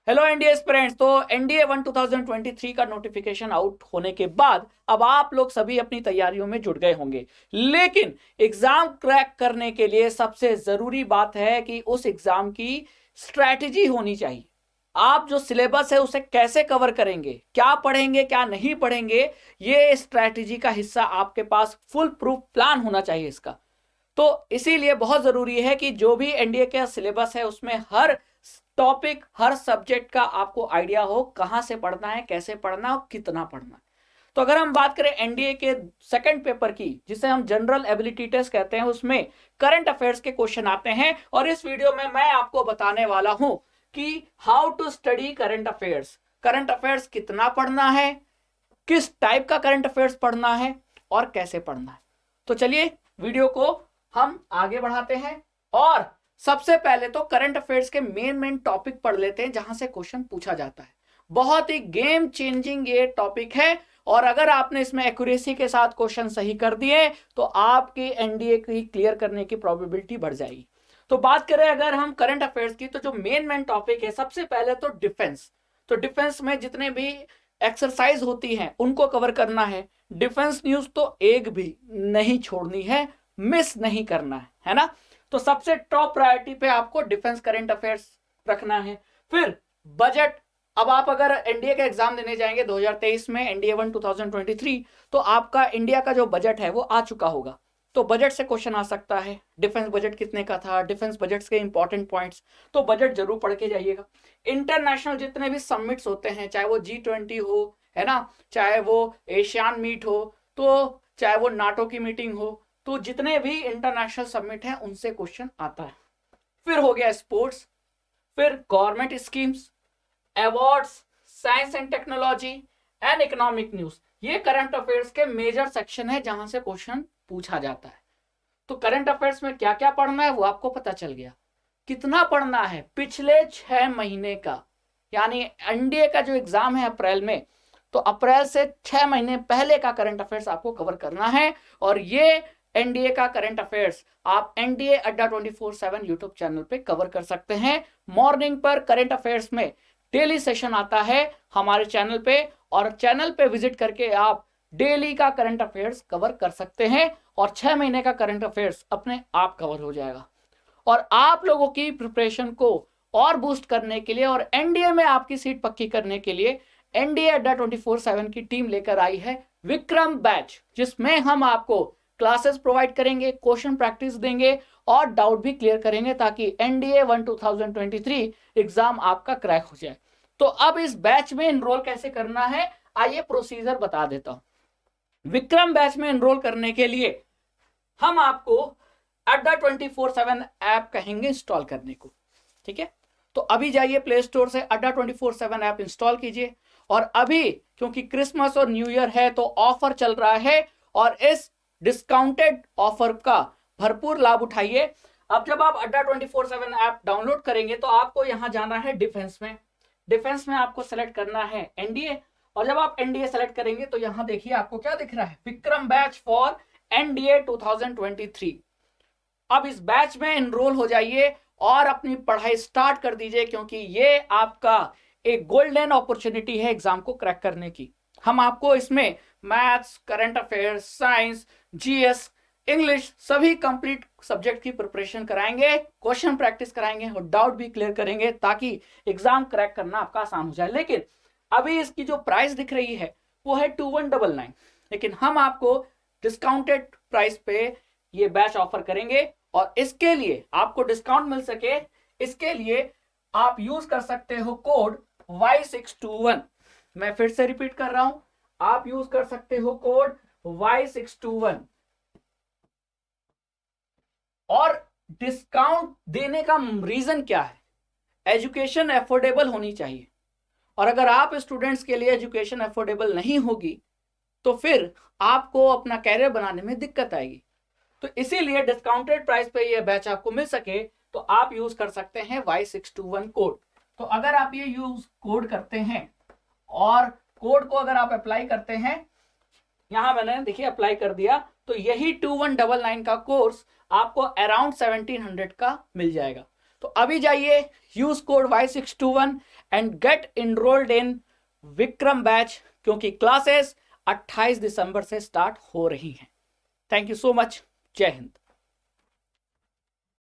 Hello NDA aspirants. तो NDA 1 2023 का notification out होने के बाद अब आप लोग सभी अपनी तैयारियों में जुट गए होंगे, लेकिन एग्जाम क्रैक करने के लिए सबसे जरूरी बात है कि उस एग्जाम की स्ट्रैटेजी होनी चाहिए। आप जो सिलेबस है उसे कैसे कवर करेंगे, क्या पढ़ेंगे क्या नहीं पढ़ेंगे, ये स्ट्रैटेजी का हिस्सा आपके पास फुल प्रूफ प्लान होना चाहिए इसका। तो इसीलिए बहुत जरूरी है कि जो भी एनडीए का सिलेबस है उसमें हर टॉपिक हर सब्जेक्ट का आपको आइडिया हो, कहां से पढ़ना है, कैसे पढ़ना है और कितना पढ़ना है। तो अगर हम बात करें एनडीए के सेकंड पेपर की, जिसे हम जनरल एबिलिटी टेस्ट कहते हैं, उसमें करंट अफेयर्स के क्वेश्चन आते हैं और इस वीडियो में मैं आपको बताने वाला हूं कि how to study current affairs. Current affairs कितना पढ़ना है, किस टाइप का करंट अफेयर्स पढ़ना है और कैसे पढ़ना है। तो चलिए वीडियो को हम आगे बढ़ाते हैं और सबसे पहले तो करंट अफेयर्स के मेन टॉपिक पढ़ लेते हैं जहां से क्वेश्चन पूछा जाता है। बहुत ही गेम चेंजिंग ये टॉपिक है और अगर आपने इसमें एक्यूरेसी के साथ क्वेश्चन सही कर दिए तो आपकी एनडीए की क्लियर करने की प्रोबेबिलिटी बढ़ जाएगी। तो बात करें अगर हम करंट अफेयर्स की, तो जो मेन टॉपिक है सबसे पहले तो डिफेंस। तो डिफेंस में जितने भी एक्सरसाइज होती हैं उनको कवर करना है। डिफेंस न्यूज तो एक भी नहीं छोड़नी है, मिस नहीं करना है ना। तो सबसे टॉप प्रायोरिटी पे आपको डिफेंस करंट अफेयर्स रखना है। फिर बजट। अब आप अगर एनडीए का एग्जाम देने जाएंगे 2023 में, एनडीए 1 2023, तो आपका इंडिया का जो बजट है वो आ चुका होगा। तो बजट से क्वेश्चन आ सकता है, डिफेंस बजट कितने का था, डिफेंस बजट के इंपॉर्टेंट पॉइंट्स, तो बजट जरूर पढ़ के जाइएगा। इंटरनेशनल जितने भी समिट्स होते हैं, चाहे वो G20 हो, है ना, चाहे वो एशियान मीट हो, तो चाहे वो नाटो की मीटिंग हो, तो जितने भी इंटरनेशनल समिट हैं उनसे क्वेश्चन आता है। फिर हो गया स्पोर्ट्स, फिर government schemes, awards, science and technology and economic news. ये करंट अफेयर्स के मेजर सेक्शन है जहां से क्वेश्चन पूछा जाता है। तो करंट अफेयर्स में क्या क्या पढ़ना है वो आपको पता चल गया। कितना पढ़ना है, पिछले 6 महीने का, यानी एनडीए का जो एग्जाम है अप्रैल में, तो अप्रैल से 6 महीने पहले का करंट अफेयर्स आपको कवर करना है। और ये एनडीए का करंट अफेयर्स आप एनडीए अड्डा 24/7 यूट्यूब चैनल पे कवर कर सकते हैं। मॉर्निंग पर करंट अफेयर्स में डेली सेशन आता है हमारे चैनल पे, और चैनल पे विजिट करके आप डेली का करंट अफेयर्स कवर कर सकते हैं और 6 महीने का करंट अफेयर्स अपने आप कवर हो जाएगा। और आप लोगों की प्रिपरेशन को और बूस्ट करने के लिए और एनडीए में आपकी सीट पक्की करने के लिए एनडीए अड्डा 24/7 की टीम लेकर आई है विक्रम बैच, जिसमें हम आपको क्लासेस प्रोवाइड करेंगे, क्वेश्चन प्रैक्टिस देंगे और डाउट भी क्लियर करेंगे ताकि एनडीए 1 2023 एग्जाम आपका क्रैक हो जाए। तो अब इस बैच में एनरोल कैसे करना है, आइए प्रोसीजर बता देता हूं। विक्रम बैच में एनरोल करने के लिए हम आपको अड्डा 24/7 ऐप कहेंगे इंस्टॉल करने को, ठीक है। तो अभी जाइए प्ले स्टोर से अड्डा 24/7 ऐप इंस्टॉल कीजिए। और अभी क्योंकि क्रिसमस और न्यू ईयर है तो ऑफर चल रहा है और इस डिस्काउंटेड ऑफर का भरपूर लाभ उठाइए। अब जब आप अड्डा 24/7 ऐप डाउनलोड करेंगे तो आपको यहां जाना है डिफेंस में। डिफेंस में आपको सेलेक्ट करना है एनडीए, और जब आप एनडीए सेलेक्ट करेंगे तो यहां देखिए आपको क्या दिख रहा है, विक्रम बैच फॉर एनडीए 2023। अब इस बैच में एनरोल हो जाइए और अपनी पढ़ाई स्टार्ट कर दीजिए, क्योंकि ये आपका एक गोल्डन अपॉर्चुनिटी है एग्जाम को क्रैक करने की। हम आपको इसमें maths, current affairs, science, GS, English सभी कंप्लीट सब्जेक्ट की प्रिपरेशन कराएंगे, क्वेश्चन प्रैक्टिस कराएंगे और डाउट भी क्लियर करेंगे ताकि एग्जाम क्रैक करना आपका आसान हो जाए। लेकिन अभी इसकी जो प्राइस दिख रही है वो है 2199, लेकिन हम आपको डिस्काउंटेड प्राइस पे ये बैच ऑफर करेंगे और इसके लिए आपको डिस्काउंट मिल सके, इसके लिए आप यूज कर सकते हो कोड Y621। मैं फिर से रिपीट कर रहा हूं, आप यूज कर सकते हो कोड Y621। और डिस्काउंट देने का रीजन क्या है, एजुकेशन अफोर्डेबल होनी चाहिए। और अगर आप स्टूडेंट्स के लिए एजुकेशन अफोर्डेबल नहीं होगी तो फिर आपको अपना कैरियर बनाने में दिक्कत आएगी। तो इसीलिए डिस्काउंटेड प्राइस पे ये बैच आपको मिल सके तो आप यूज कर सकते हैं Y621 कोड। तो अगर आप ये यूज कोड करते हैं और कोड को अगर आप अप्लाई करते हैं, यहां मैंने देखिए अप्लाई कर दिया, तो यही 2199 का कोर्स आपको अराउंड 1700 का मिल जाएगा। तो अभी जाइए, use code Y621 and get enrolled in Vikram batch, क्योंकि क्लासेस 28 दिसंबर से स्टार्ट हो रही हैं। Thank you so much. Jai Hind.